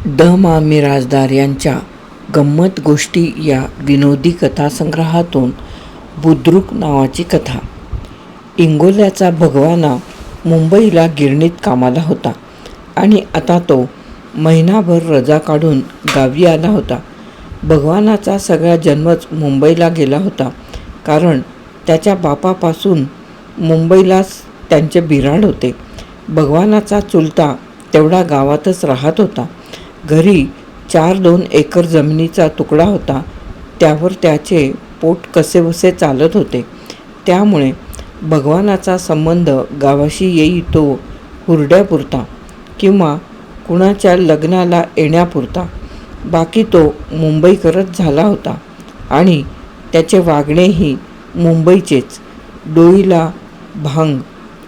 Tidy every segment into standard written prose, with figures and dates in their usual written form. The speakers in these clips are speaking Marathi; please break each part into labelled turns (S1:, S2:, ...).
S1: द मा मिरासदार यांच्या गंमत गोष्टी या विनोदी कथासंग्रहातून बुद्रुक नावाची कथा. इंगोल्याचा भगवाना मुंबईला गिरणीत कामाला होता आणि आता तो महिनाभर रजा काढून गावी आला होता. भगवानाचा सगळा जन्मच मुंबईला गेला होता, कारण त्याच्या बापापासून मुंबईलाच त्यांचे बिऱ्हाड होते. भगवानाचा चुलता तेवढा गावातच राहत होता. घरी 4-2 एकर जमिनीचा तुकडा होता. त्यावर त्याचे पोट कसेबसे चालत होते. त्यामुळे भगवानाचा संबंध गावाशी येई तो हुरड्यापुरता किंवा कुणाच्या लग्नाला येण्यापुरता. बाकी तो मुंबईकरच झाला होता आणि त्याचे वागणेही मुंबईचेच. डोईला भांग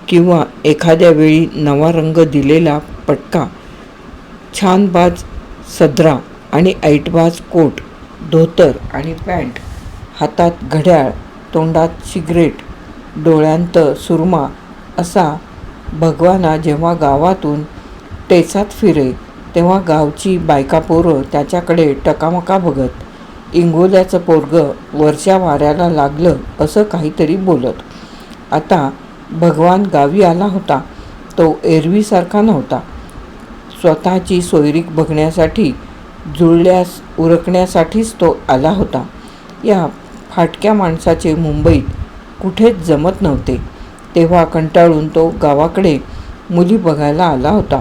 S1: किंवा एखाद्या वेळी नवा रंग दिलेला पटका, छानबाज सदरा आणि ऐटबाज कोट, धोतर आणि पॅन्ट, हातात घड्याळ, तोंडात सिगरेट, डोळ्यांत सुरमा असा भगवाना जेव्हा गावातून टेचात फिरे तेव्हा गावची बायकापोरं त्याच्याकडे टकामका बघत, इंगोल्याचं पोरगं वरच्या वाऱ्याला लागलं असं काहीतरी बोलत. आता भगवान गावी आला होता. तो एरवीसारखा नव्हता. स्वतःची सोयरीक बघण्यासाठी, जुळल्यास उरकण्यासाठीच तो आला होता. या फाटक्या माणसाचे मुंबईत कुठेच जमत नव्हते. तेव्हा कंटाळून तो गावाकडे मुली बघायला आला होता.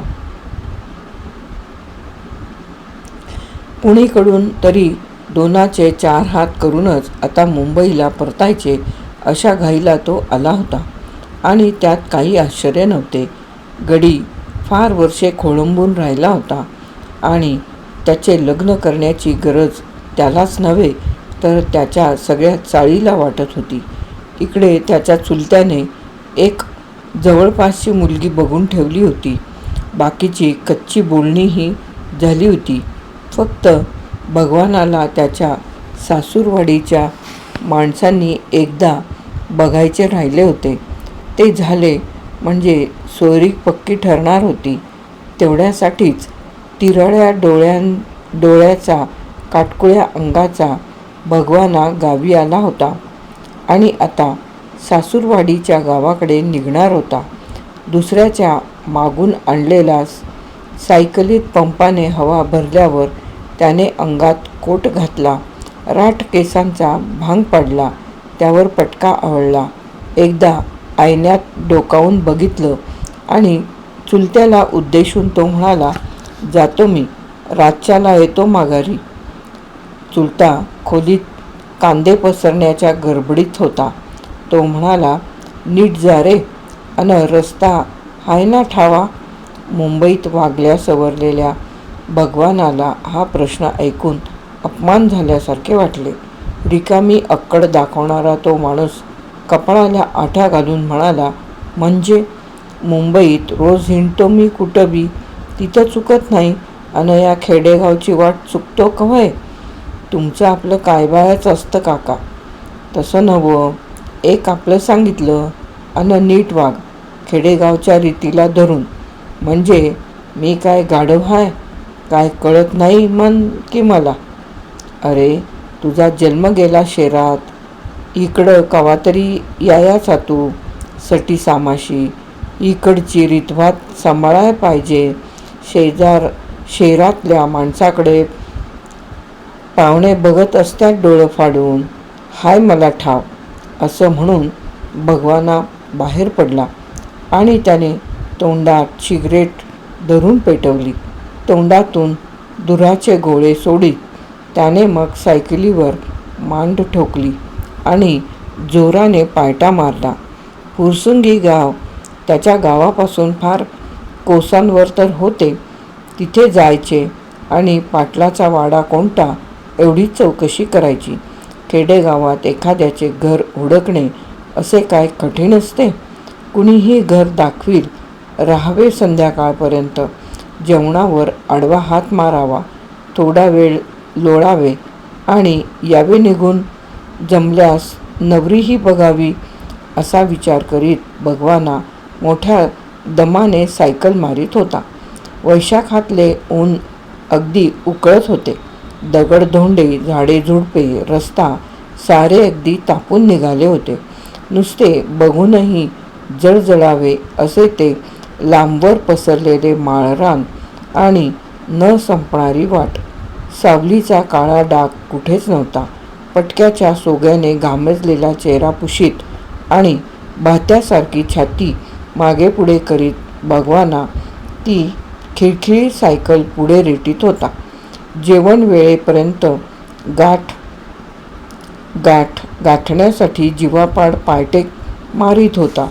S1: कुणीकडून तरी 2चे 4 हात करूनच आता मुंबईला परतायचे अशा घाईला तो आला होता. आणि त्यात काही आश्चर्य नव्हते. गडी फार वर्षे खोळंबून राहिला होता आणि त्याचे लग्न करण्याची गरज त्यालाच नव्हे तर त्याच्या सगळ्या चाळीला वाटत होती. इकडे त्याच्या चुलत्याने एक जवळपासची मुलगी बघून ठेवली होती. बाकीची कच्ची बोलणीही झाली होती. फक्त भगवानाला त्याच्या सासूरवाडीच्या माणसांनी एकदा बघायचे राहिले होते. ते झाले म्हणजे सोयरीक पक्की ठरणार होती. तेवढ्यासाठीच तिरळ्या डोळ्याचा, काटकुळ्या अंगाचा भगवाना गावी आला होता आणि आता सासूरवाडीच्या गावाकडे निघणार होता. दुसऱ्याच्या मागून आणलेला सायकलीत पंपाने हवा भरल्यावर त्याने अंगात कोट घातला. राठ केसांचा भांग पडला. त्यावर पटका आवळला. एकदा आयण्यात डोकावून बघितलं आणि चुलत्याला उद्देशून तो म्हणाला, "जातो मी, रातच्याला येतो माघारी." चुलता खोलीत कांदे पसरण्याच्या गडबडीत होता. तो म्हणाला, "नीट जा रे, अन रस्ता हाय ना ठावा?" मुंबईत वागल्या सवरलेल्या भगवानाला हा प्रश्न ऐकून अपमान झाल्यासारखे वाटले. रिकामी अक्कड दाखवणारा तो माणूस कपाळाला आठ्या घालून म्हणाला, "म्हणजे मुंबईत रोज हिंडतो मी कुठं बी, तिथं चुकत नाही, अन या खेडेगावची वाट चुकतो कव्हय? तुमचं आपलं कायबायाच असतं काका." "तसं नव्हं, एक आपलं सांगितलं, अन नीट वाग, खेडेगावच्या रीतीला धरून. म्हणजे मी काय गाढव हाय? काय कळत नाही मन की मला? अरे, तुझा जन्म गेला शहरात, इकडं कवातरी यायाचा तू सटी सामाशी. इकडची रीतभात सांभाळाय पाहिजे. शहरातल्या माणसाकडे पाहुणे बघत असतात डोळं फाडून, हाय मला ठाव." असं म्हणून भगवाना बाहेर पडला आणि त्याने तोंडात सिगरेट धरून पेटवली. तोंडातून धुराचे गोळे सोडीत त्याने मग सायकलीवर मांड ठोकली आणि जोराने पायटा मारला. फुरसुंगी गाव त्याच्या गावापासून फार कोसांवर तर होते. तिथे जायचे आणि पाटलाचा वाडा कोणता एवढी चौकशी करायची. खेडेगावात एखाद्याचे घर हुडकणे असे काय कठीण असते? कुणीही घर दाखवील, राहावे संध्याकाळपर्यंत, जेवणावर आडवा हात मारावा, थोडा वेळ लोळावे आणि यावे निघून. जमल्यास नवरीही बघावी असा विचार करीत भगवाना मोठ्या दमाने सायकल मारीत होता. वैशाखातले ऊन अगदी उकळत होते. दगडधोंडे, झाडे झुडपे, रस्ता सारे अगदी तापून निघाले होते. नुसते बघूनही जळजळावे असे ते लांबवर पसरलेले माळरान आणि न संपणारी वाट. सावलीचा काळा डाग कुठेच नव्हता. पटक्याच्या सोग्याने घामजलेला चेहरा पुशीत आणि भात्यासारखी छाती मागे पुढे करीत भगवाना ती खिळखिळी सायकल पुढे रेटीत होता. जेवण वेळेपर्यंत गाठण्यासाठी जीवापाड पायटेक मारीत होता.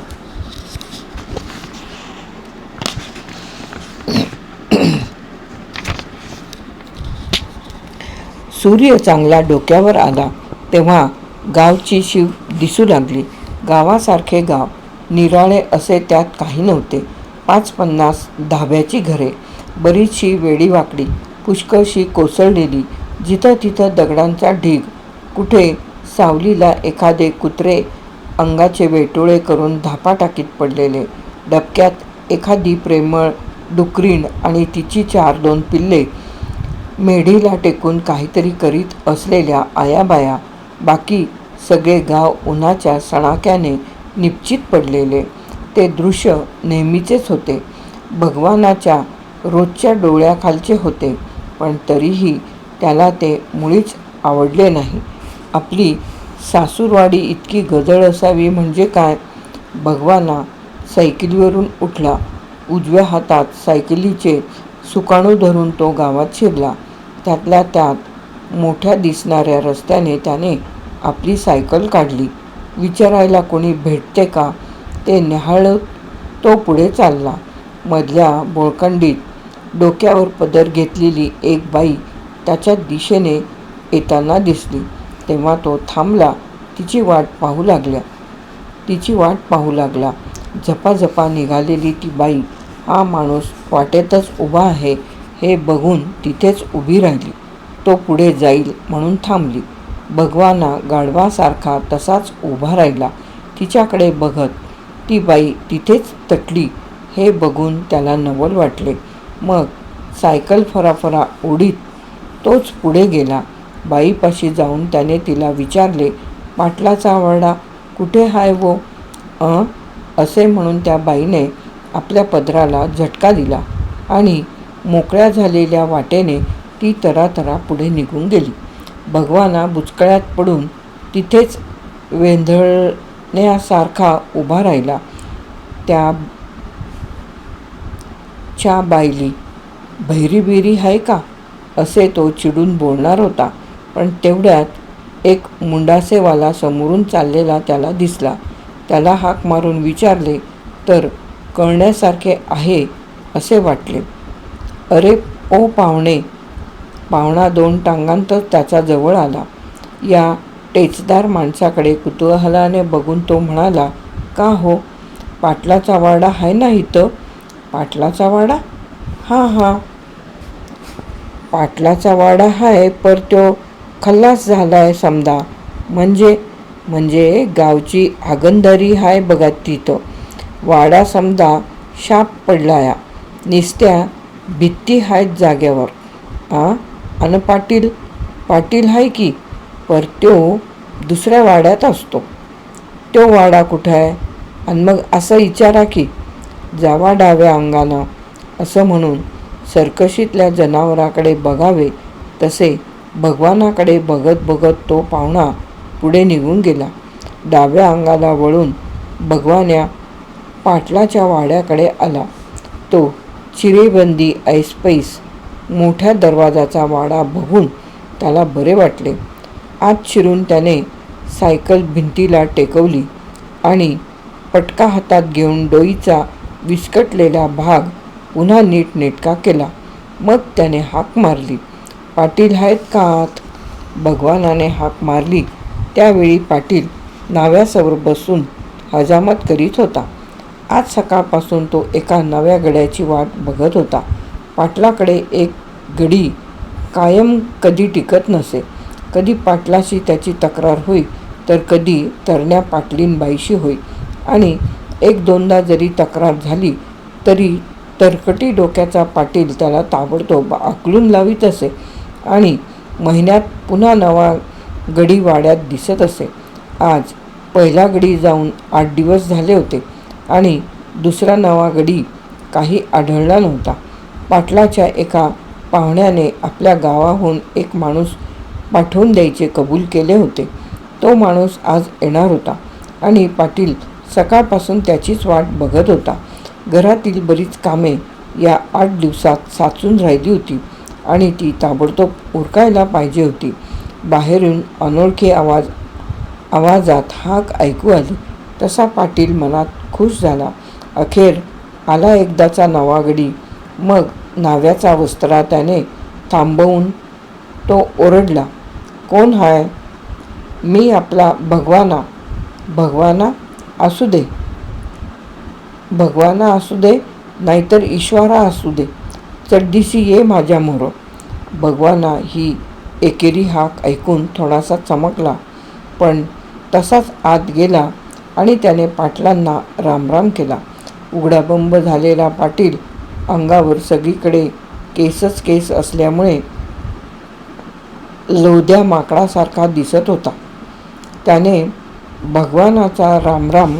S1: सूर्य चांगला डोक्यावर आला तेव्हा गावची शीव दिसू लागली. गावासारखे गाव, निराळे असे त्यात काही नव्हते. 5-50 धाब्याची घरे, बरीचशी वेडीवाकडी, पुष्कळशी कोसळलेली, जिथं तिथं दगडांचा ढीग, कुठे सावलीला एखादे कुत्रे अंगाचे वेटोळे करून धापा टाकीत पडलेले, डबक्यात एखादी प्रेमळ डुकरीण आणि तिची 4-2 पिल्ले, मेढीला टेकून काहीतरी करीत असलेल्या आयाबाया, बाकी सगळे गाव उन्हाच्या सणाक्याने निपचित पडलेले. ते दृश्य नेहमीचेच होते. भगवानाच्या रोजच्या डोळ्याखालचे होते, पण तरीही त्याला ते मुळीच आवडले नाही. आपली सासूरवाडी इतकी गजळ असावी म्हणजे काय? भगवाना सायकलीवरून उठला. उजव्या हातात सायकलीचे सुकाणू धरून तो गावात शिरला. त्यातल्या त्यात मोठ्या दिसणाऱ्या रस्त्याने त्याने आपली सायकल काढली. विचारायला कोणी भेटते का ते न्याहाळत तो पुढे चालला. मधल्या बोळखंडीत डोक्यावर पदर घेतलेली एक बाई त्याच्या दिशेने येताना दिसली. तेव्हा तो थांबला. तिची वाट पाहू लागला. झपाझपा निघालेली ती बाई हा माणूस वाटेतच उभा आहे हे बघून तिथेच उभी राहिली. तो पुढे जाईल म्हणून थांबली. भगवाना गाढवासारखा तसाच उभा राहिला. तिच्याकडे बघत. ती बाई तिथेच तटली हे बघून त्याला नवल वाटले. मग सायकल फराफरा ओढीत तोच पुढे गेला. बाईपाशी जाऊन त्याने तिला विचारले, पाटलाचा वाडा कुठे हाय वो? असे म्हणून त्या बाईने आपल्या पदराला झटका दिला आणि मोकळ्या झालेल्या वाटेने ती तरातरा पुढे निघून गेली. भगवाना बुचकळ्यात पडून तिथेच वेंधळण्यासारखा उभा राहिला. त्या बाईली भैरी हाय का असे तो चिडून बोलणार होता, पण तेवढ्यात एक मुंडासेवाला समोरून चाललेला त्याला दिसला. त्याला हाक मारून विचारले तर कळण्यासारखे आहे असे वाटले. अरे ओ पाहुणे! पाहुणा 2 टांगांतच त्याच्या जवळ आला. या टेचदार माणसाकडे कुतूहलाने बघून तो म्हणाला, का हो, पाटलाचा वाडा आहे ना इथं? पाटलाचा वाडा? हां, पाटलाचा वाडा आहे, पर तो खल्लास झालाय समजा. म्हणजे गावची आगंदरी हाय बघा तिथं. वाडा समजा शाप पडलाया. निस्त्या भित्ती आहेत जाग्यावर. अन पाटील हाय की, पर तो दुसऱ्या वाड्यात असतो. तो वाडा कुठं आहे? आणि मग असं विचारा की, जावा डाव्या अंगानं असं म्हणून सर्कशीतल्या जनावराकडे बघावे तसे भगवानाकडे बघत बघत तो पाहुणा पुढे निघून गेला. डाव्या अंगाला वळून भगवान्या पाटलाच्या वाड्याकडे आला. तो चिरेबंदी ऐसपैस मोठ्या दरवाजाचा वाडा बघून त्याला बरे वाटले. आत शिरून त्याने सायकल भिंतीला टेकवली आणि पटका हातात घेऊन डोईचा विस्कटलेला भाग पुन्हा नीटनेटका केला. मग त्याने हाक मारली, पाटील आहेत का आत? भगवानाने हाक मारली त्यावेळी पाटील नाव्यासवर बसून हजामत करीत होता. आज सकाळपासून तो एका नव्या गड्याची वाट बघत होता. पाटलाकडे एक गडी कायम कधी टिकत नसे. कधी पाटलाशी त्याची तक्रार होई तर कधी तरण्या पाटलीन बाईशी होई. आणि 1-2दा जरी तक्रार झाली तरी तरकटी डोक्याचा पाटील त्याला ताबडतोब आकलून लावित असे आणि महिन्यात पुन्हा नवा गडी वाड्यात दिसत असे. आज पहिला गडी जाऊन 8 दिवस झाले होते आणि दुसरा नवा गडी काही आढळला नव्हता. पाटलाच्या एका पाहुण्याने आपल्या गावाहून एक माणूस पाठवून द्यायचे कबूल केले होते. तो माणूस आज येणार होता आणि पाटील सकाळपासून त्याचीच वाट बघत होता. घरातील बरीच कामे या 8 दिवसात साचून राहिली होती आणि ती ताबडतोब उरकायला पाहिजे होती. बाहेरून अनोळखी आवाजात हाक ऐकू आली. तसा पाटील मनात खुश झाला. अखेर आला एकदाचा नवा गडी. मग नाव्याचा वस्त्रा त्याने थांबवून तो ओरडला, कोण हाय? मी आपला भगवाना. भगवाना असू दे, भगवाना असू दे, नाहीतर ईश्वरा असू दे, चड्डीशी ये माझ्या मोर. भगवाना ही एकेरी हाक ऐकून थोडासा चमकला, पण तसाच आत गेला आणि त्याने पाटलांना रामराम केला. उघडाबंब झालेला पाटील अंगावर सगळीकडे केसच केस असल्यामुळे लोध्या माकडासारखा दिसत होता. त्याने भगवानाचा रामराम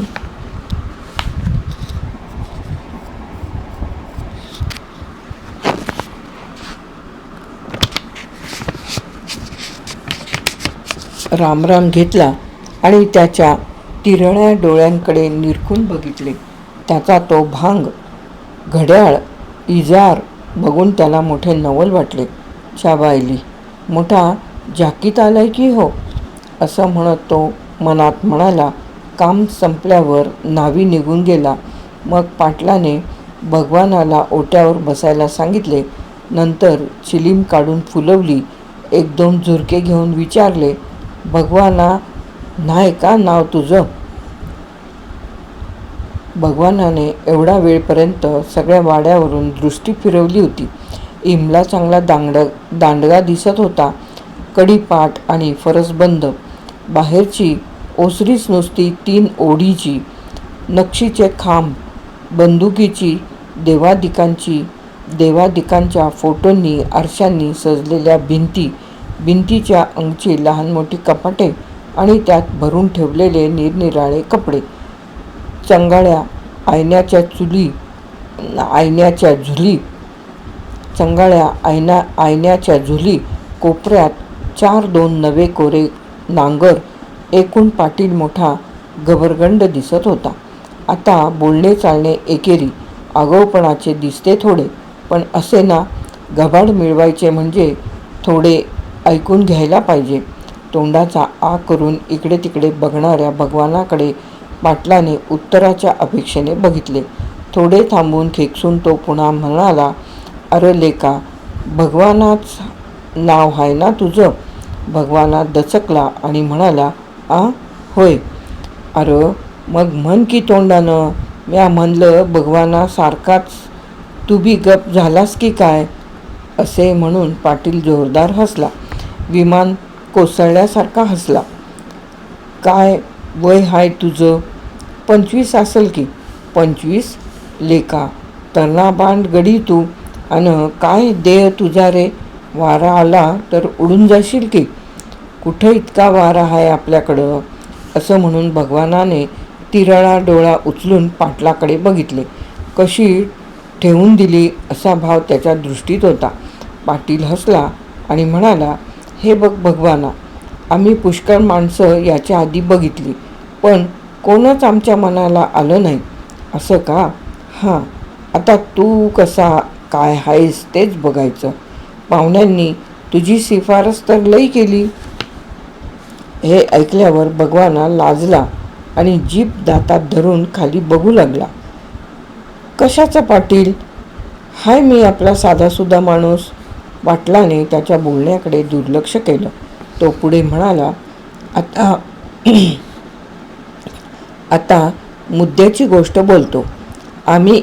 S1: रामराम घेतला आणि त्याच्या तिरण्या डोळ्यांकडे निरखून बघितले. त्याचा तो भांग, घड्याळ, इजार बघून त्याला मोठे नवल वाटले. शाबायली, मोठा जाकीत आलाय की हो, असं म्हणत तो मनात म्हणाला. काम संपल्यावर नावी निघून गेला. मग पाटलाने भगवानाला ओट्यावर बसायला सांगितले. नंतर चिलीम काढून फुलवली. 1-2 झुरके घेऊन विचारले, भगवाना नाही का नाव तुझं? भगवानाने एवढा वेळपर्यंत सगळ्या वाड्यावरून दृष्टी फिरवली होती. इमला चांगला दांडगा दिसत होता. कडीपाठ आणि फरसबंद. बाहेरची ओसरीच नुसती 3 ओढीची. नक्षीचे खांब, बंदुकीची, देवादिकांच्या फोटोंनी आरशांनी सजलेल्या भिंती, भिंतीच्या अंगची लहान मोठी कपाटे आणि त्यात भरून ठेवलेले निरनिराळे कपडे. चंगाळ्या आयन्याच्या झुली, कोपऱ्यात 4-2 नवे कोरे नांगर. एकूण पाटील मोठा गबरगंड दिसत होता. आता बोलणे चालणे एकेरी, आगाऊपणाचे दिसते थोडे, पण असे ना, घबाड मिळवायचे म्हणजे थोडे ऐकून घ्यायला पाहिजे. तोंडाचा आ करून इकडे तिकडे बघणाऱ्या भगवानाकडे पाटलाने उत्तराच्या अपेक्षेने बघितले. थोडे थांबून खेकसून तो पुन्हा म्हणाला, अरे लेका, भगवानाच नाव आहे ना तुझं? भगवाना दचकला आणि म्हणाला, आ होय. अरे मग म्हण की तोंडानं. म्या म्हणलं भगवाना सारखाच, तू बी गप झालास की काय? असे म्हणून पाटील जोरदार हसला. विमान कोसळल्यासारखा हसला. काय वय हाय तुझं? 25 असेल की. 25? लेका, तरणबांड गडी तू. अन काय देह तुझा रे? वारा आला तर उडून जाशील की. कुठं इतका वारा आहे आपल्याकडं? असं म्हणून भगवानाने तिरळा डोळा उचलून पाटलाकडे बघितले. कशी ठेवून दिली असा भाव त्याच्या दृष्टीत होता. पाटील हसला आणि म्हणाला, हे बघ भगवाना, आम्ही पुष्कळ माणसं याच्या आधी बघितली, पण कोणच आमच्या मनाला आलं नाही. असं का? हां, आता तू कसा काय आहेस तेच बघायचं. पाहुण्यांनी तुझी शिफारस तर लई केली. हे ऐकल्यावर भगवाना लाजला आणि जीभ दातात धरून खाली बघू लागला. कशाचा पाटील? हाय मी आपला साधासुद्धा माणूस. पाटलाने त्याच्या बोलण्याकडे दुर्लक्ष केलं. तो पुढे म्हणाला, आता मुद्द्याची गोष्ट बोलतो. आम्ही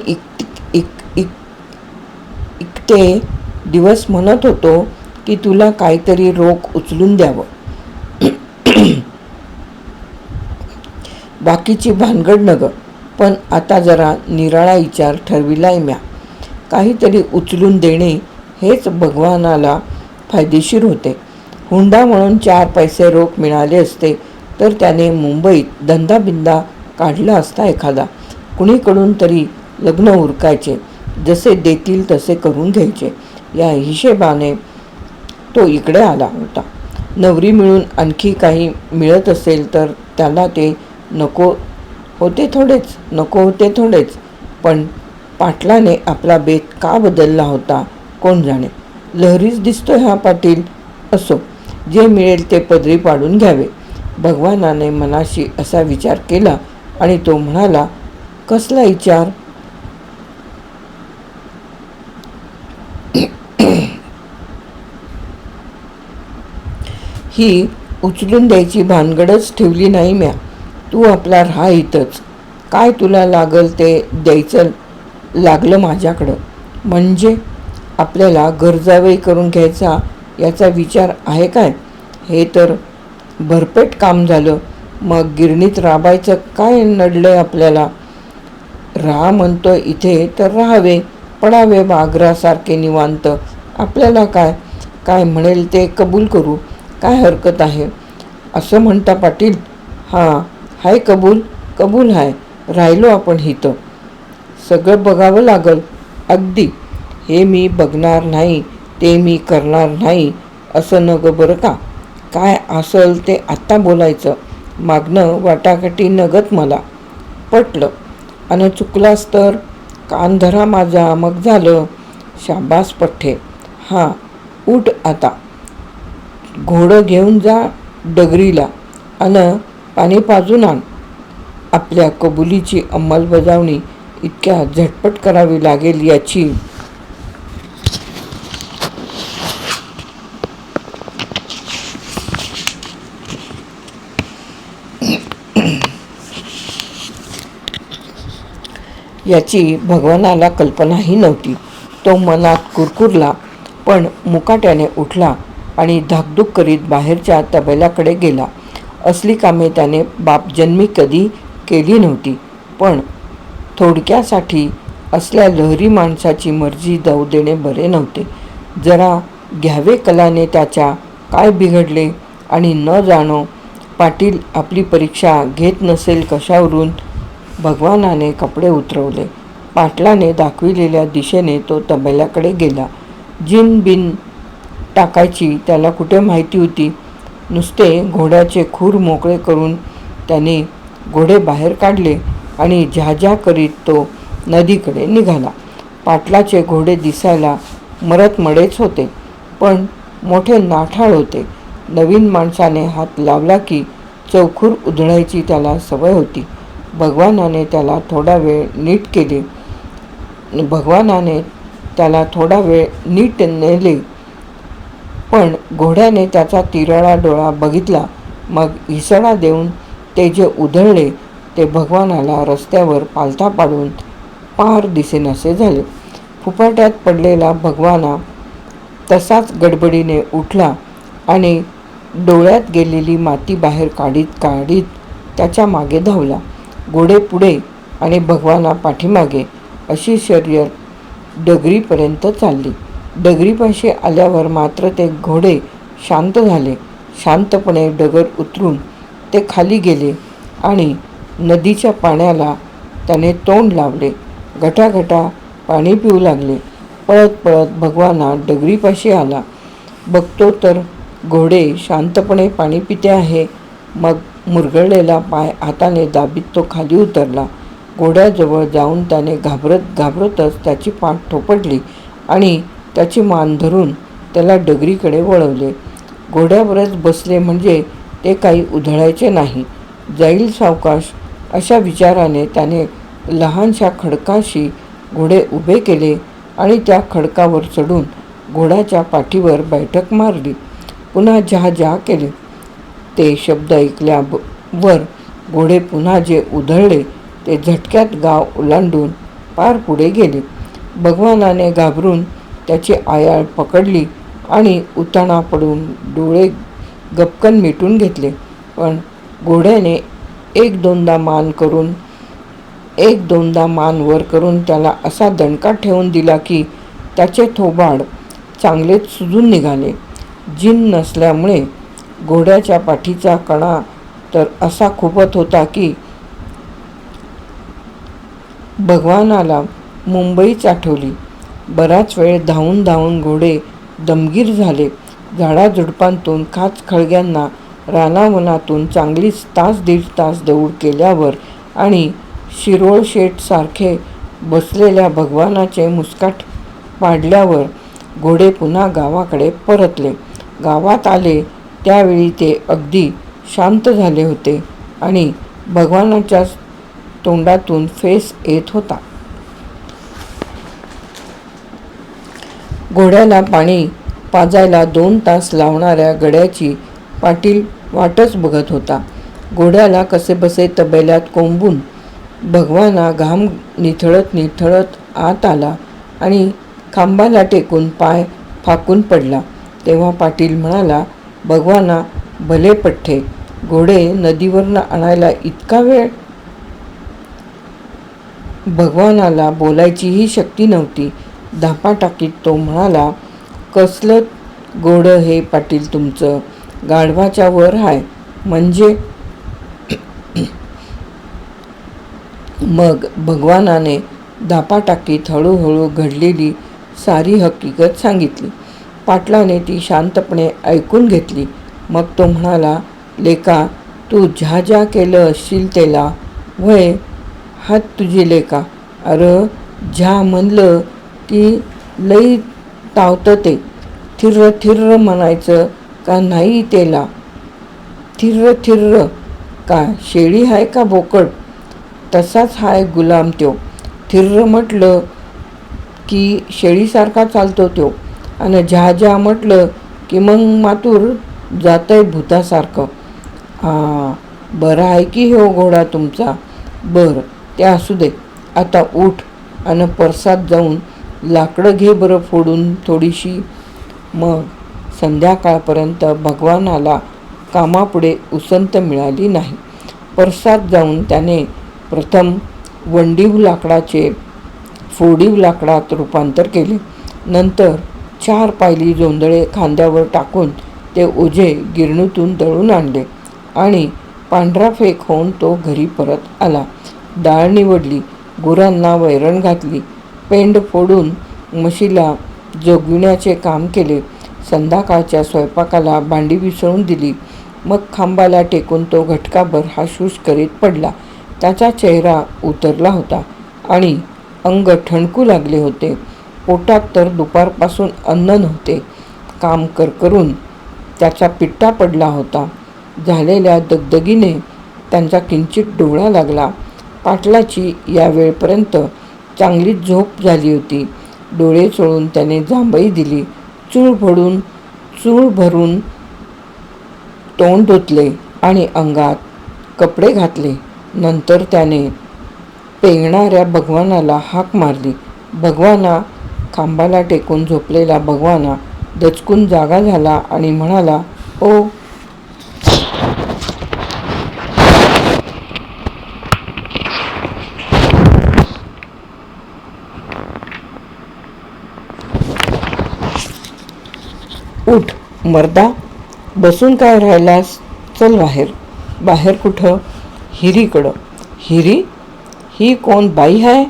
S1: इकते दिवस म्हणत होतो की तुला काहीतरी रोख उचलून द्यावं. बाकीची भानगड नग, पण आता जरा निराळा विचार ठरविलाय म्या. काहीतरी उचलून देणे हेच भगवानाला फायदेशीर होते. हुंडा म्हणून 4 पैसे रोख मिळाले असते तर त्याने मुंबईत धंदाबिंदा काढला असता एखादा. कुणीकडून तरी लग्न उरकायचे, जसे देतील तसे करून घ्यायचे या हिशेबाने तो इकडे आला होता. नवरी मिळून आणखी काही मिळत असेल तर त्याला ते नको होते थोडेच. पण पाटलाने आपला बेत का बदलला होता कोण जाणे. लहरीच दिसतोय हा पाटील. असो, जे मिळेल ते पदरी पाडून घ्यावे. भगवानाने मनाशी असा विचार केला आणि तो म्हणाला, कसला विचार? ही उचलून द्यायची भानगडच ठेवली नाही म्या. तू आपला राहा इथंच. काय तुला लागल ते द्यायचं लागलं माझ्याकडं. म्हणजे आपल्याला गरजावही करून घ्यायचा याचा विचार आहे काय? हे तर भरपेट काम झालं. मग गिरणीत राबायचं काय नडलंय आपल्याला? राहा म्हणतोय इथे तर राहावे, पडावे बागरासारखे निवांत. आपल्याला काय म्हणेल ते कबूल करू. काय हरकत आहे? असं म्हणता पाटील? हां, हाय कबूल हाय. राहिलो आपण इथं. सगळं बघावं लागल. अगदी. हे मी बघणार नाही, ते मी करणार नाही असं न ग बरं का. काय असल ते आत्ता बोलायचं. मागणं वाटाघाटी नगत मला. पटलं. आणि चुकलास तर कान धरा माझा, मग झालं. शाबास पठ्ठे. हां, उठ आता. घोडं घेऊन जा डगरीला आणि पाणी पाजून आण. आपल्या कबुलीची अंमलबजावणी इतक्या झटपट करावी लागेल याची भगवानाला कल्पनाही नव्हती. तो मनात कुरकुरला, पण मुकाट्याने उठला आणि धाकधूक करीत बाहेरच्या तबेल्याकडे गेला. असली कामे त्याने बापजन्मी कधी केली नव्हती. पण थोडक्यासाठी असल्या लहरी माणसाची मर्जी जाऊ देणे बरे नव्हते. जरा घ्यावे कलाने त्याच्या काय बिघडले आणि न जाणो पाटील आपली परीक्षा घेत नसेल कशावरून. भगवानाने कपडे उतरवले. पाटलाने दाखविलेल्या दिशेने तो तबेल्याकडे गेला. जिन बिन टाकायची त्याला कुठे माहिती होती. नुसते घोड्याचे खूर मोकळे करून त्याने घोडे बाहेर काढले आणि झाझा करीत तो नदीकडे निघाला. पाटलाचे घोडे दिसायला मरतमडेच होते, पण मोठे नाठाळ होते. नवीन माणसाने हात लावला की चौखूर उधळायची त्याला सवय होती. भगवानाने त्याला थोडा वेळ नीट नेले, पण घोड्याने त्याचा तिरळा डोळा बघितला. मग हिसडा देऊन ते जे उधळले ते भगवानाला रस्त्यावर पालथा पाडून पार दिसेनासे झाले. फुफाट्यात पडलेला भगवाना तसाच गडबडीने उठला आणि डोळ्यात गेलेली माती बाहेर काढीत त्याच्या मागे धावला. घोडे पुढे आणि भगवाना पाठीमागे अशी शर्यत डगरीपर्यंत चालली. डगरीपाशी आल्यावर मात्र ते घोडे शांत झाले. शांतपणे डगर उतरून ते खाली गेले आणि नदीच्या पाण्याला त्याने तोंड लावले. घटाघटा पाणी पिऊ लागले. पळत भगवाना डगरीपाशी आला. बघतो तर घोडे शांतपणे पाणी पिते आहे. मग मुरगळलेला पाय हाताने दाबीत तो खाली उतरला. घोड्याजवळ जाऊन त्याने घाबरतच त्याची पाठ थोपटली आणि त्याची मान धरून त्याला डगरीकडे वळवले. घोड्यावरच बसले म्हणजे ते काही उधळायचे नाही, जाईल सावकाश अशा विचाराने त्याने लहानशा खडकाशी घोडे उभे केले आणि त्या खडकावर चढून घोड्याच्या पाठीवर बैठक मारली. पुन्हा झा केले. ते शब्द ऐकल्यावर घोडे पुन्हा जे उधळले ते झटक्यात गाव ओलांडून पार पुढे गेले. भगवानाने घाबरून त्याची आयाळ पकडली आणि उताणा पडून डोळे गपकन मिटून घेतले. पण घोड्याने एक दोनदा मान करून एक दोनदा मान वर करून त्याला असा दणका ठेवून दिला की त्याचे थोबाड चांगलेच सुजून निघाले. जिन नसल्यामुळे घोड्याच्या पाठीचा कणा तर असा खुपत होता की भगवानाला मुंबईच आठवली. बराच वेळ धावून धावून घोडे दमगीर झाले. झाडाझुडपांतून खाचखळग्यांना रानावनातून चांगलीच तास दीड तास दौड केल्यावर आणि शिरोळ शेठ सारखे बसलेल्या भगवानाचे मुस्काट पाडल्यावर घोडे पुन्हा गावाकडे परतले. गावात आले त्यावेळी ते अगदी शांत झाले होते आणि भगवानाच्या तोंडातून फेस येत होता. घोड्याला पाणी पाजायला 2 तास लावणाऱ्या गड्याची पाटील वाटच बघत होता. घोड्याला कसेबसे तबेल्यात कोंबून भगवाना घाम निथळत निथळत आत आला आणि खांबाला टेकून पाय फाकून पडला. तेव्हा पाटील म्हणाला, भगवाना भले पठ्ठे, घोडे नदीवरनं आणायला इतका वेळ? भगवानाला बोलायचीही शक्ती नव्हती. धापाटाकीत तो म्हणाला, कसलं घोडं हे पाटील तुमचं? गाढवाच्या वर हाय म्हणजे? मग भगवानाने धापाटाकीत हळूहळू घडलेली सारी हकीकत सांगितली. पाटलाने ती शांतपणे ऐकून घेतली. मग तो म्हणाला, लेका, तू ज्या ज्या केलं असशील तेला व्हय? हात तुझी लेका. अर ज्या म्हणलं की लई तावतं ते. थिर्र थिर्र म्हणायचं का नाही तेला? थिर्र थिर्र का शेळी हाय का बोकड? तसाच हाय गुलाम त्यो. थिर्र म्हटलं की शेळीसारखा चालतो त्यो, आणि ज्या ज्या म्हटलं की मग मातूर जातंय भूतासारखं. बरा आहे की ह्यो घोडा तुमचा. बरं, ते असू दे. आता उठ आणि परसात जाऊन लाकडं घे बरं फोडून थोडीशी. मग संध्याकाळपर्यंत भगवानाला कामापुढे उसंत मिळाली नाही. परसात जाऊन त्याने प्रथम वंडीव लाकडाचे फोडीव लाकडात रूपांतर केले. नंतर 4 पायली जोंधळे खांद्यावर टाकून ते ओझे गिरणीतून दळून आणले आणि पांढरा फेक होऊन तो घरी परत आला. डाळ निवडली, गुरांना वैरण घातली, पेंड फोडून म्हशीला जोगविण्याचे काम केले. संध्याकाळच्या स्वयंपाकाला भांडी विसळून दिली. मग खांबाला टेकून तो घटकाभर हाशूश करीत पडला. त्याचा चेहरा उतरला होता आणि अंग ठणकू लागले होते. पोटात तर दुपारपासून अन्न नव्हते. काम करून त्याचा पिट्टा पडला होता. झालेल्या दगदगीने त्यांचा किंचित डोळा लागला. पाटलाची या वेळपर्यंत चांगलीच झोप झाली होती. डोळे चोळून त्याने जांभई दिली. चूळ भरून तोंड धुतले आणि अंगात कपडे घातले. नंतर त्याने पेंगणाऱ्या भगवानाला हाक मारली. भगवाना, खांबाला टेकून झोपलेला भगवाना दचकून जागा झाला आणि म्हणाला, ओ. उठ मर्दा, बसून काय राहिलास? चल बाहेर. बाहेर कुठं? हिरीकडं. हिरी? ही कोण बाई आहे?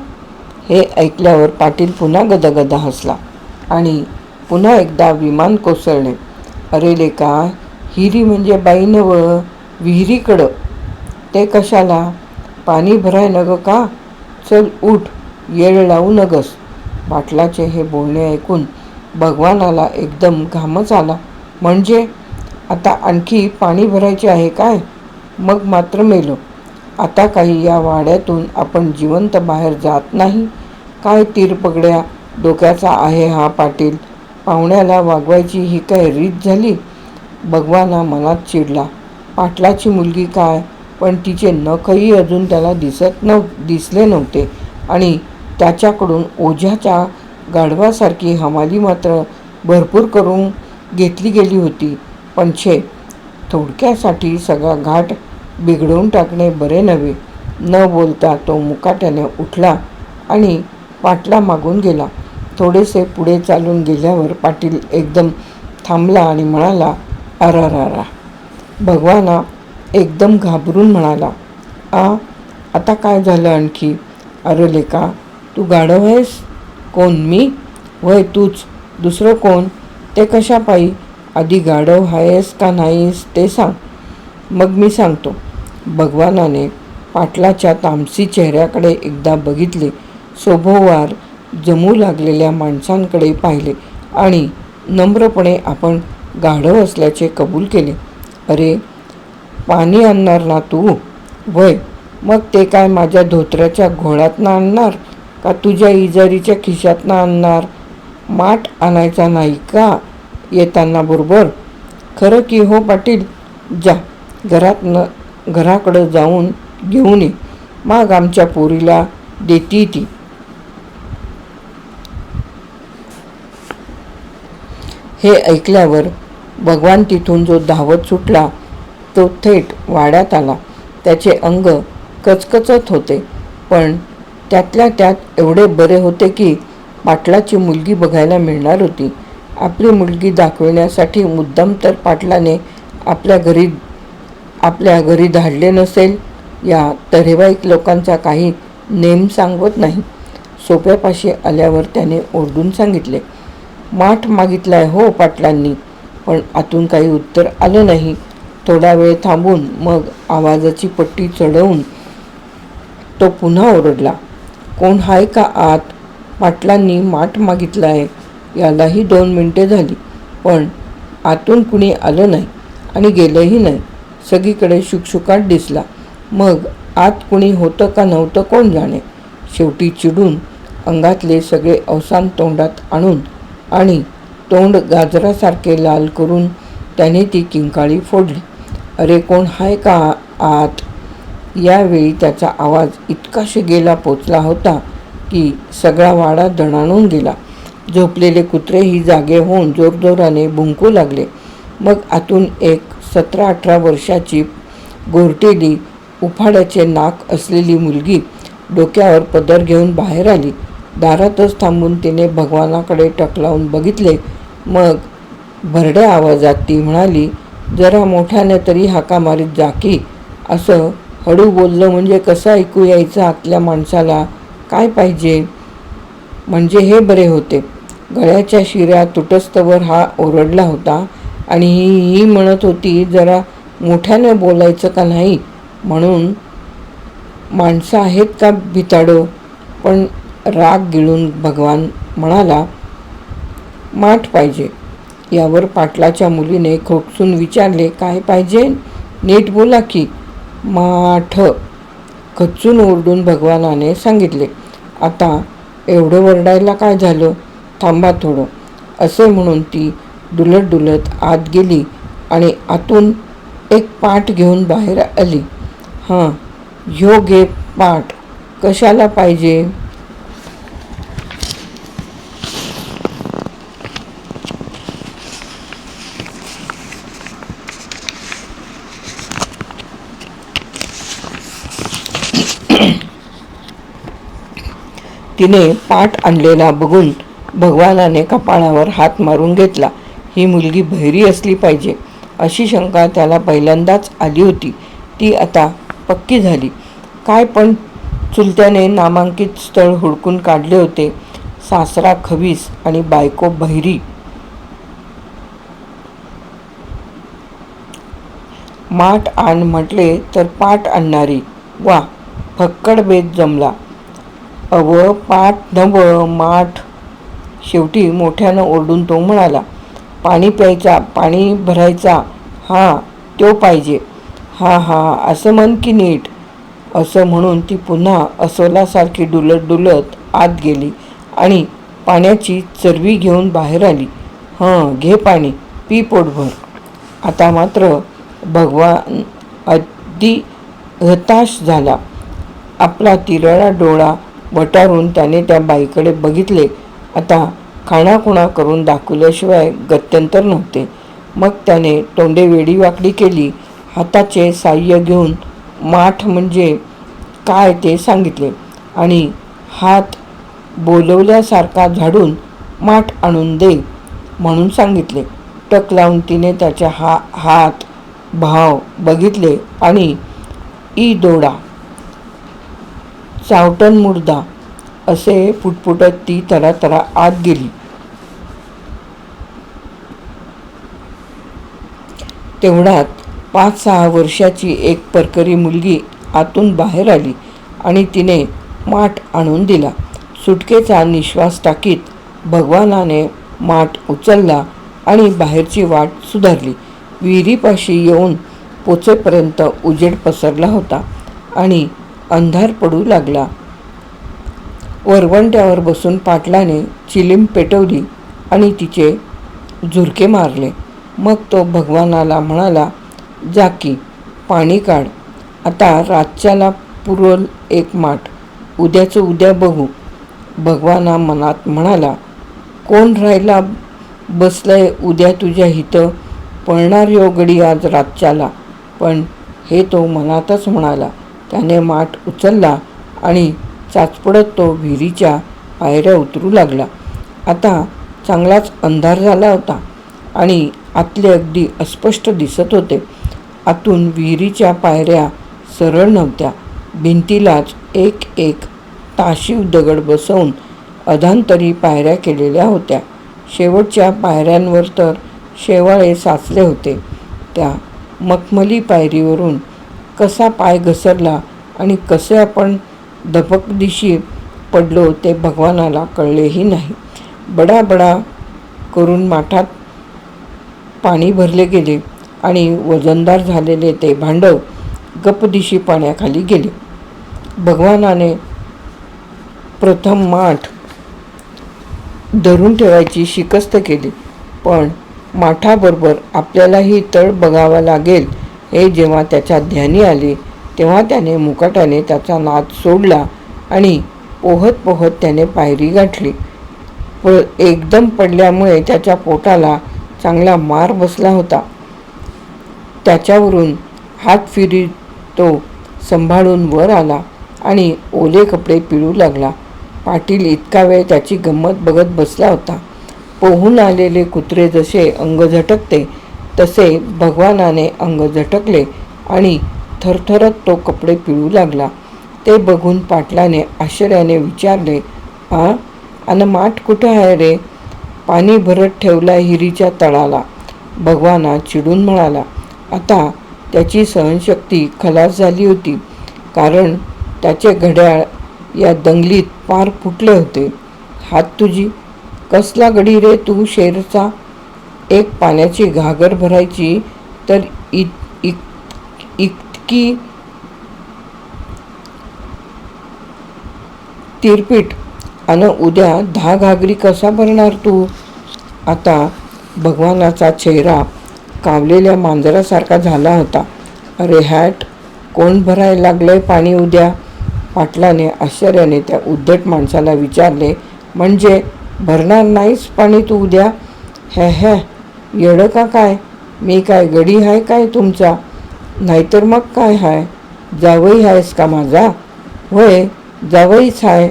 S1: हे ऐकल्यावर पाटील पुन्हा गदागदा हसला आणि पुन्हा एकदा विमान कोसळले. अरे लेका, हिरी म्हणजे बाई नव्ह, विहिरीकडं. ते कशाला? पाणी भराय नग का? चल उठ, येळ लावू नगस. पाटलाचे हे बोलणे ऐकून भगवानाला एकदम घामच आला. म्हणजे आता आणखी पाणी भरायचे आहे काय? मग मात्र मेलो. आता काही या वाड्यातून आपण जिवंत बाहेर जात नाही. काय तीरपगड्या डोक्याचा आहे हा पाटील. पाहुण्याला वागवायची ही काय रीत झाली? भगवाना मनात चिडला. पाटलाची मुलगी काय, पण तिचे नखही अजून त्याला दिसले नव्हते आणि त्याच्याकडून ओझ्याच्या गाढवासारखी हमाली मात्र भरपूर करून घेतली गेली होती. पण छे, थोडक्यासाठी सगळा घाट बिघडवून टाकणे बरे नव्हे. न बोलता तो मुकाट्याने उठला आणि पाटला मागून गेला. थोडेसे पुढे चालून गेल्यावर पाटील एकदम थांबला आणि म्हणाला, अरारारा. भगवाना एकदम घाबरून म्हणाला, आता काय झालं आणखी? अरे लेका, तू गाढव आहेस? कोण, मी? वय तूच, दुसरं कोण? ते कशा पायी? आधी गाढव आहेस का नाहीस ते सांग, मग मी सांगतो. भगवानाने पाटलाच्या तामसी चेहऱ्याकडे एकदा बघितले, सभोवार जमू लागलेल्या माणसांकडे पाहिले आणि नम्रपणे आपण गाढव असल्याचे कबूल केले. अरे, पाणी आणणार ना तू? वय, मग ते काय माझ्या धोत्र्याच्या घोळातनं आणणार का तुझ्या इजारीच्या खिशातनं आणणार? माठ आणायचा नाही का येताना बरोबर? खरं की हो पाटील? जा, घराकडं जाऊन घेऊन ये, मग आमच्या पोरीला देती ती. हे ऐकल्यावर भगवान तिथून जो धावत सुटला तो थेट वाड्यात आला. त्याचे अंग कचकचत होते, पण त्यातल्या त्यात एवढे बरे होते की पाटलाची मुलगी बघायला मिळणार होती. आपली मुलगी दाखविण्यासाठी मुद्दाम तर पाटलाने आपल्या घरी धाडले नसेल. या तऱ्हेवाईक लोकांचा काही नेम सांगत नाही. सोप्यापाशी आल्यावर त्याने ओरडून सांगितले, माठ मागितलाय हो पाटलांनी, पण आतून काही उत्तर आलं नाही. थोडा वेळ थांबून मग आवाजाची पट्टी चढवून तो पुन्हा ओरडला, कोण हाय का आत? पाटलांनी माठ मागितलाय. यालाही 2 मिनिटे झाली, पण आतून कुणी आलं नाही आणि गेलंही नाही. सगळीकडे शुकशुकाट दिसला. मग आत कुणी होतं का नव्हतं कोण जाणे. शेवटी चिडून अंगातले सगळे अवसान तोंडात आणून आणि तोंड गाजरासारखे लाल करून त्याने ती किंकाळी फोडली. अरे, कोण हाय का आत? यावेळी त्याचा आवाज इतका शिगेला पोचला होता की सगळा वाडा दणाणून गेला. झोपलेले कुत्रेही जागे होऊन जोरजोराने भुंकू लागले. मग आतून एक 17-18 वर्षाची गोरटेली, उफाड्याचे नाक असलेली मुलगी डोक्यावर पदर घेऊन बाहेर आली. दारातच थांबून तिने भगवानाकडे टक लावून बघितले. मग भरड्या आवाजात ती म्हणाली, जरा मोठ्याने तरी हाका मारीत जा की. असं हळू बोललं म्हणजे कसं ऐकू यायचं आतल्या माणसाला? काय पाहिजे? म्हणजे हे बरे होते. गळ्याच्या शिऱ्या तुटस्तवर हा ओरडला होता आणि ही म्हणत होती जरा मोठ्याने बोलायचं का नाही म्हणून. माणसं आहेत का भिताडो? पण राग गिळून भगवान म्हणाला, माठ पाहिजे. यावर पाटलाच्या मुलीने खोकसून विचारले, काय पाहिजे? नीट बोला की. माठ. खचून ओरडून भगवानाने सांगितले. आता एवढं वरडायला काय झालं? थांबा थोडं. असे म्हणून ती डुलत डुलत आत गेली आणि आतून एक पाट घेऊन बाहेर आली. हां, ह्यो घे पाट. कशाला पाहिजे? तिने पाट आणलेला बघून भगवानाने कपाळावर हात मारून घेतला. ही मुलगी बहिरी असली पाहिजे अशी शंका त्याला पहिल्यांदाच आली होती. ती आता पक्की झाली. काय पण चुलत्याने नामांकित स्थळ हुडकून काढले होते. सासरा खवीस आणि बायको बहिरी. माठ आण म्हटले तर पाट आणणारी. वा, फक्कड बेत जमला. अव, पाट नव, माठ. शेवटी मोठ्यानं ओरडून तो म्हणाला, पाणी प्यायचा, पाणी भरायचा. हां, तो पाहिजे. हां हां, असं म्हण की नीट. असं म्हणून ती पुन्हा अस्वलासारखी डुलत डुलत आत गेली आणि पाण्याची चरवी घेऊन बाहेर आली. हं, घे पाणी, पी पोटभर. आता मात्र भगवान अगदी हताश झाला. आपला तिरळा डोळा वटारून त्याने त्या बाईकडे बघितले. आता खाणाखुणा करून दाखवल्याशिवाय गत्यंतर नव्हते. मग त्याने तोंडे वेडी वाकडी केली. हाताचे साह्य घेऊन माठ म्हणजे काय ते सांगितले आणि हात बोलवल्यासारखा झाडून माठ आणून दे म्हणून सांगितले. टक लावून तिने त्याच्या हात भाव बघितले आणि ई दोडा चावटन मुर्दा असे फुटफुटत ती तरातरा आत गेली. तेवढ्यात 5-6 वर्षाची एक परकरी मुलगी आतून बाहेर आली आणि तिने माठ आणून दिला. सुटकेचा निश्वास टाकीत भगवानाने माठ उचलला आणि बाहेरची वाट सुधारली. विहिरीपाशी येऊन पोचेपर्यंत उजेड पसरला होता आणि अंधार पडू लागला. वरवंट्यावर बसून पाटलाने चिलीम पेटवली आणि तिचे झुरके मारले. मग तो भगवानाला म्हणाला, जा की पाणी काढ. आता रातच्याला पुरल एक माठ, उद्याचं उद्या बघू. भगवाना मनात म्हणाला, कोण राहिला बसलंय उद्या तुझ्या हितं, पळणार यो गडी आज रातच्याला. पण हे तो मनातच म्हणाला. त्याने माठ उचलला आणि चाचपडत तो विहिरीच्या पायऱ्या उतरू लागला. आता चांगलाच अंधार झाला होता आणि आतले अगदी अस्पष्ट दिसत होते. आतून विहिरीच्या पायऱ्या सरळ नव्हत्या. भिंतीलाच एक एक ताशीव दगड बसवून अधांतरी पायऱ्या केलेल्या होत्या. शेवटच्या पायऱ्यांवर तर शेवाळे साचले होते. त्या मखमली पायरीवरून कसा पाय घसरला आणि कसे आपण धपकदिशी पडलो ते भगवानाला कळलेही नाही. बडाबडा करून माठात पाणी भरले गेले आणि वजनदार झालेले ते भांड गपदिशी पाण्याखाली गेले. भगवानाने प्रथम माठ धरून ठेवायची शिकस्त केली, पण माठाबरोबर आपल्यालाही तळ बघावा लागेल हे जेव्हा त्याच्या ध्यानी आले तेव्हा त्याने मुकाट्याने त्याचा नाद सोडला आणि पोहत पोहत त्याने पायरी गाठली. एकदम पडल्यामुळे त्याच्या पोटाला चांगला मार बसला होता. त्याच्यावरून हात फिरी तो सांभाळून वर आला आणि ओले कपडे पिळू लागला. पाटील इतका वेळ त्याची गंमत बघत बसला होता. पोहून आलेले कुत्रे जसे अंग झटकते तसे भगवानाने अंग झटकले आणि थरथरत तो कपडे पिळू लागला. ते बघून पाटलाने आश्चर्याने विचारले, अन माठ कुठं आहे रे? पाणी भरत ठेवला हिरीच्या तळाला. भगवाना चिडून म्हणाला. आता त्याची सहनशक्ती खलास झाली होती, कारण त्याचे घड्याळ या दंगलीत पार फुटले होते. हात तुझी कसला गडी रे तू शेरचा? एक पाण्याची घागर भरायची तर इतकी तिरपीट, अन उद्या 10 घागरी कसा भरणार तू? आता भगवानाचा चेहरा कावलेल्या मांजरासारखा झाला होता. अरे हॅट, कोण भरायला लागलंय पाणी उद्या? पाटलाने आश्चर्याने त्या उद्धट माणसाला विचारले. म्हणजे भरणार नाहीस पाणी तू उद्या? हे येडं का काय? मी काय गडी हाय काय तुमचा? नाहीतर मग काय हाय? जावई आहेस का माझा? होय जावईच हाय,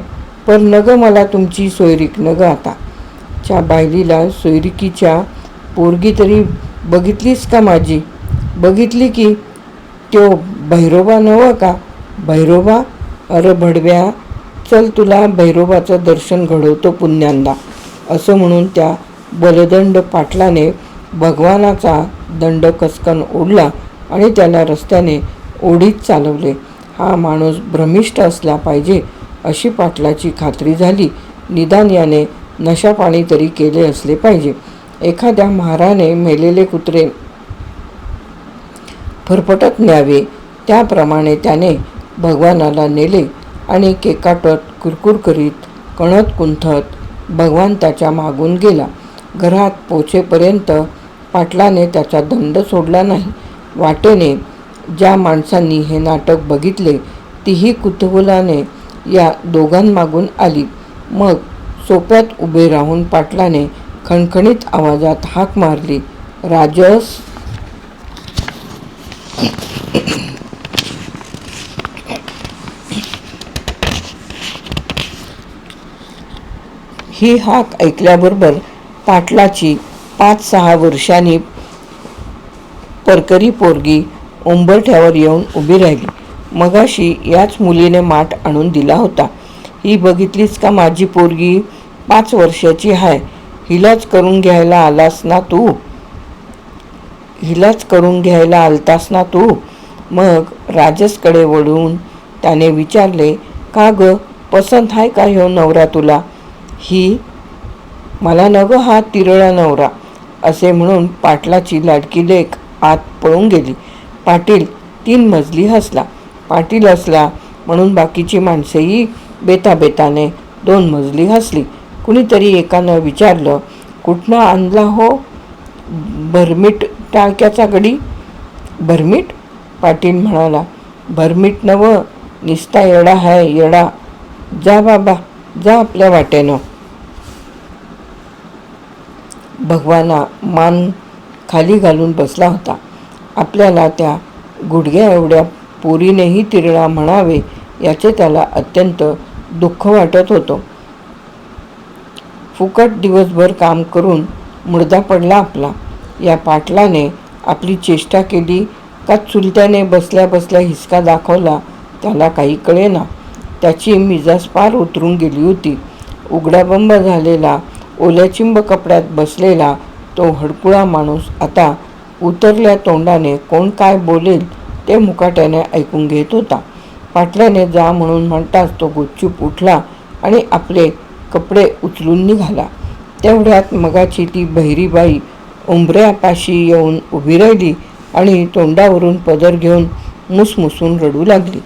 S1: पण नग मला तुमची सोयरीक नग. आता च्या बायलीला सोयरिकीच्या पोरगी तरी बघितलीस का माझी? बघितली की. त्यो भैरोबा नव्ह का? भैरोबा? अरे भडव्या, चल तुला भैरोबाचं दर्शन घडवतो पुण्यांदा. असं म्हणून त्या बलदंड पाटलाने भगवानाचा दंड कसकन ओढला आणि त्याला रस्त्याने ओढीत चालवले. हा माणूस भ्रमिष्ट असला पाहिजे अशी पाटलाची खात्री झाली. निदान याने नशापाणी तरी केले असले पाहिजे. एखाद्या महाराने मेलेले कुत्रे फरफटत न्यावे त्याप्रमाणे त्याने भगवानाला नेले आणि केकाटत कुरकुर करीत कणत कुंथत भगवान त्याच्या मागून गेला. घरात पोचेपर्यंत पाटलाने त्याचा दंड सोडला नाही. वाटेने ज्या माणसांनी हे नाटक बघितले तीही कुतूहलाने या दोघांमागून आली. मग सोप्यात उभे राहून पाटलाने खणखणीत आवाजात हाक मारली, राजस. ही हाक ऐकल्याबरोबर पाटलाची 5-6 वर्षांनी परकरी पोरगी उंबरठ्यावर येऊन उभी राहिली. मगाशी याच मुलीने माठ आणून दिला होता. ही बघितलीस का माझी पोरगी? 5 वर्षाची आहे. हिलाच करून घ्यायला आलास ना तू? हिलाच करून घ्यायला आलतास ना तू? मग राजसकडे वळून त्याने विचारले, का ग, पसंत आहे का ह्यो नवरा तुला? ही मला न ग हा तिरळा नवरा, असे म्हणून पाटलाची लाडकी लेक आत पळून गेली. पाटील 3 मजली हसला. पाटील हसला म्हणून बाकीची माणसेही बेताबेताने 2 मजली हसली. कुणीतरी एकानं विचारलं, कुठनं आणला हो भरमीट टाळक्याचा गडी? भरमीट? पाटील म्हणाला, भरमीट नव, निस्ता येडा आहे येडा. जा बाबा, जा आपल्या वाटेनं. भगवाना मान खाली घालून बसला होता. आपल्याला त्या गुडघ्या एवढ्या पोरीनेही तिरळा म्हणावे याचे त्याला अत्यंत दुःख वाटत होतं. फुकट दिवसभर काम करून मुडदा पडला आपला. या पाटलाने आपली चेष्टा केली का चुलत्याने बसल्या बसल्या हिसका दाखवला त्याला काही कळेना. त्याची मिजाज पार उतरून गेली होती. उघडाबंब झालेला ओल्याचिंब कपड्यात बसलेला तो हडकुळा माणूस आता उतरल्या तोंडाने कोण काय बोलेल ते मुकाट्याने ऐकून घेत होता. पाटलाने जा म्हणून म्हणताच तो गुपचूप उठला आणि आपले कपडे उचलून निघाला. तेवढ्यात मगाची ती बहिरीबाई उंबऱ्यापाशी येऊन उभी राहिली आणि तोंडावरून पदर घेऊन मुसमुसून रडू लागली.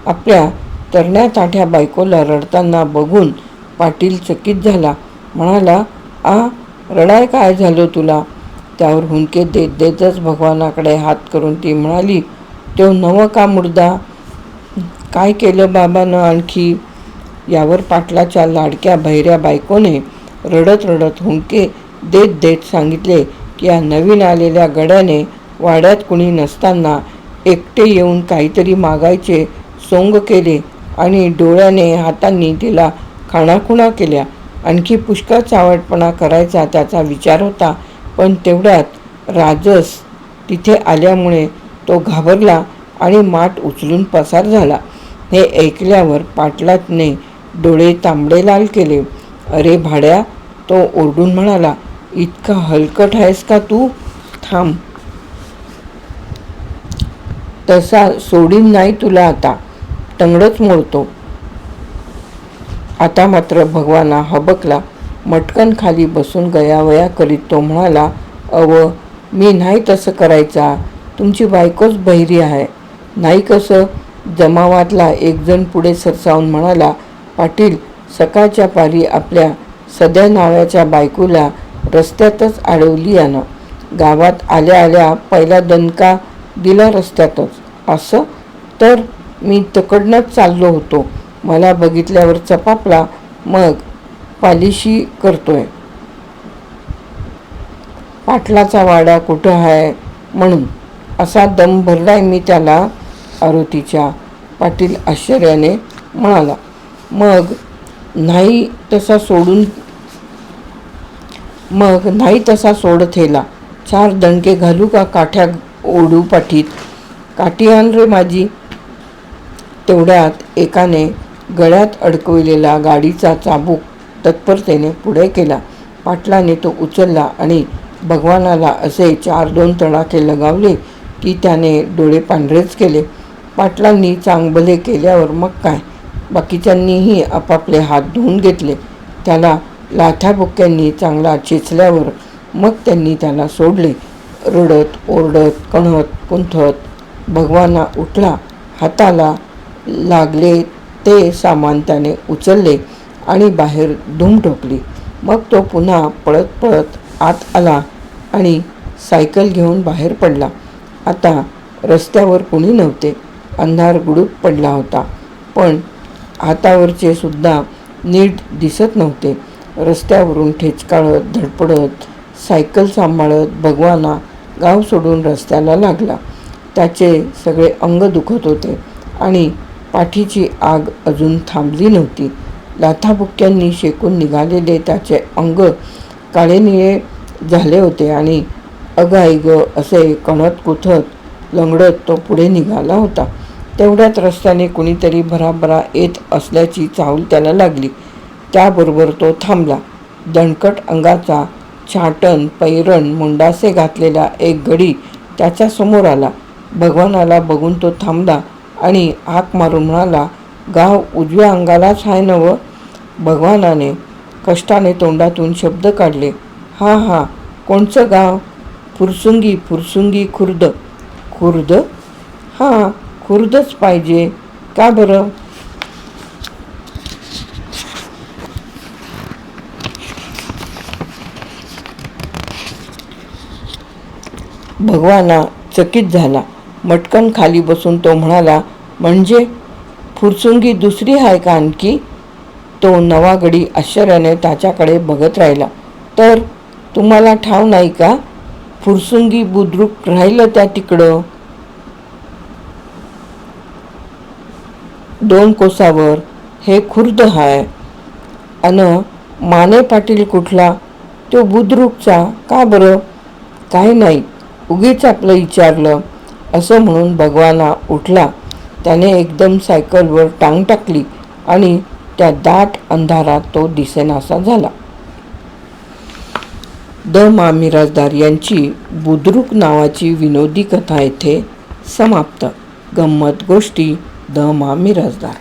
S1: आपल्या तरण्या ताठ्या बायकोला रडताना बघून पाटील चकित झाला. म्हणाला, आ, रडाय काय झालं तुला? त्यावर हुंदके देत देतच भगवानाकडे हात करून ती म्हणाली, तो नवं का मुर्दा? काय केलं बाबानं आणखी? यावर पाटलाच्या लाडक्या बहिऱ्या बायकोने रडत रडत हुंदके देत देत सांगितले की या नवीन आलेल्या गड्याने वाड्यात कुणी नसताना एकटे येऊन काहीतरी मागायचे सोंग केले आणि डोळ्याने हातांनी तिला खाणाखुणा केल्या. आणखी पुष्कळ चावटपणा करायचा त्याचा विचार होता, पण तेवढ्यात राजस तिथे आल्यामुळे तो घाबरला आणि माठ उचलून पसार झाला. हे ऐकल्यावर पाटलाने डोळे तांबडे लाल केले. अरे भाड्या, तो ओरडून म्हणाला, इतका हलकट आहेस का तू? थांब, तसा सोडीन नाही तुला आता, टंगडच मोडतो. आता मात्र भगवाना हबकला. मटकन खाली बसून गयावया करीत तो म्हणाला, अव, मी नाही तसं करायचा. तुमची बायकोच बहिरी आहे. नाही कसं? जमावातला एक जण पुढे सरसावून म्हणाला, पाटील, सकाळच्या पारी आपल्या सध्या नावाच्या बायकोला रस्त्यातच अडवली यानं. गावात आल्या आल्या पहिला दणका दिला रस्त्यातच. असं? तर मी तकडनंच चाललो होतो. मला बघितल्यावर चपापला, मग पालिशी करतोय पाटलाचा वाडा कुठं आहे म्हणून. असा दम भरलाय मी त्याला आरोतीच्या. पाटील आश्चर्याने म्हणाला, मग नाही तसा सोडत हेला. 4 दणके घालू का काठ्या ओढू पाठीत? काठी आण रे माझी. तेवढ्यात एकाने गळ्यात अडकविलेला गाडीचा चाबूक तत्परतेने पुढे केला. पाटलाने तो उचलला आणि भगवानाला असे 4-2 तडाखे लगावले की त्याने डोळे पांढरेच केले. पाटलांनी चांगभले केल्यावर मग काय, बाकीच्यांनीही आपापले हात धुवून घेतले. त्याला लाथ्याबुक्क्यांनी चांगला चेचल्यावर मग त्यांनी त्याला सोडले. रडत ओरडत कणत कुंथत भगवाना उठला. हाताला लागले ते सामान त्याने उचलले आणि बाहेर धूम ठोकली. मग तो पुन्हा पळत पळत आत आला आणि सायकल घेऊन बाहेर पडला. आता रस्त्यावर कुणी नव्हते. अंधार गुडूप पडला होता, पण हातावरचे सुद्धा नीट दिसत नव्हते. रस्त्यावरून ठेचकाळत धडपडत सायकल सांभाळत भगवाना गाव सोडून रस्त्याला लागला. त्याचे सगळे अंग दुखत होते आणि पाठीची आग अजून थांबली नव्हती. लाथाबुक्क्यांनी शेकून निघालेले त्याचे अंग काळेनिळे झाले होते आणि अगाईग असे कणत कुथत लंगडत तो पुढे निघाला होता. तेवढ्यात रस्त्याने कुणीतरी भराभरा येत असल्याची चाहूल त्याला लागली. त्याबरोबर तो थांबला. दणकट अंगाचा, छाटण पैरण मुंडासे घातलेला एक गडी त्याच्या समोर आला. भगवानाला बघून तो थांबला आणि हाक मारून म्हणाला, गाव उजव्या अंगालाच आहे नवं? भगवानाने कष्टाने तोंडातून शब्द काढले, हा हा, कोणचं गाव? फुरसुंगी, फुरसुंगी खुर्द. खुर्द? हां, खुर्दच पाहिजे. का बरं? भगवाना चकित झाला. मटकन खाली बसून तो म्हणाला, म्हणजे फुरसुंगी दुसरी आहे का आणखी? तो नवा गडी आश्चर्याने त्याच्याकडे बघत राहिला. तर तुम्हाला ठाव नाही का? फुरसुंगी बुद्रुक राहिलं त्या तिकडं 2 कोसावर. हे खुर्द हाय. अन माने पाटील कुठला? तो बुद्रुकचा. का बरं? काही नाही, उगीच आपलं विचारलं. असं म्हणून भगवाना उठला. त्याने एकदम सायकलवर टांग टाकली आणि त्या दाट अंधारात तो दिसेनासा झाला. द मा मिरासदार यांची बुद्रुक नावाची विनोदी कथा येथे समाप्त. गंमत गोष्टी द मा मिरासदार.